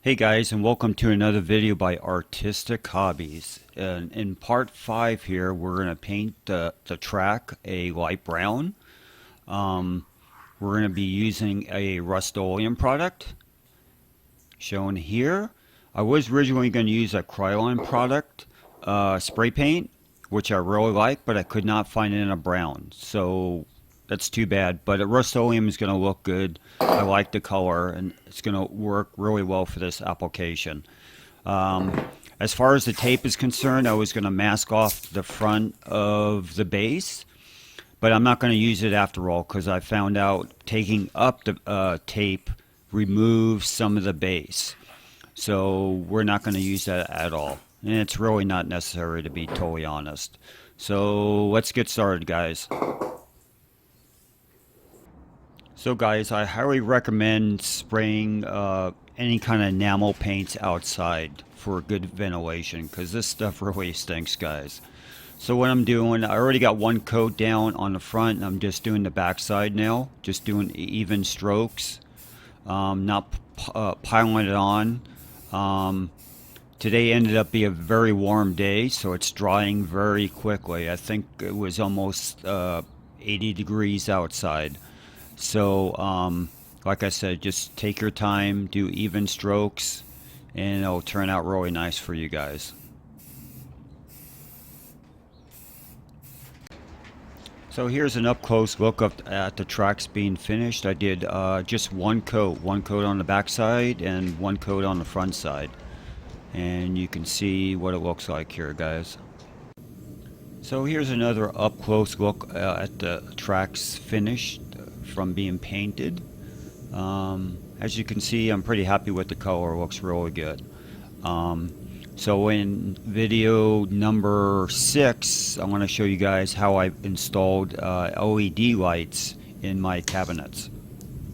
Hey guys, and welcome to another video by Artistic Hobbies. And in part 5 here, we're going to paint the track a light brown. We're going to be using a Rust-Oleum product shown here. I was originally going to use a Krylon product, spray paint, which I really like, but I could not find it in a brown. So that's too bad, but Rust-Oleum is going to look good. I like the color, and it's going to work really well for this application. As far as the tape is concerned, I was going to mask off the front of the base, but I'm not going to use it after all because I found out taking up the tape removes some of the base. So we're not going to use that at all. And it's really not necessary, to be totally honest. So let's get started, guys. So guys, I highly recommend spraying any kind of enamel paints outside for good ventilation, because this stuff really stinks, guys. So what I'm doing, I already got one coat down on the front, and I'm just doing the back side now. Just doing even strokes, not piling it on. Today ended up being a very warm day, so it's drying very quickly. I think it was almost 80 degrees outside. So, like I said, just take your time, do even strokes, and it'll turn out really nice for you guys. So here's an up-close look at the tracks being finished. I did just one coat on the back side and one coat on the front side. And you can see what it looks like here, guys. So here's another up-close look at the tracks finished from being painted. As you can see, I'm pretty happy with the color. It looks really good. So in video number 6, I'm going to show you guys how I installed LED lights in my cabinets.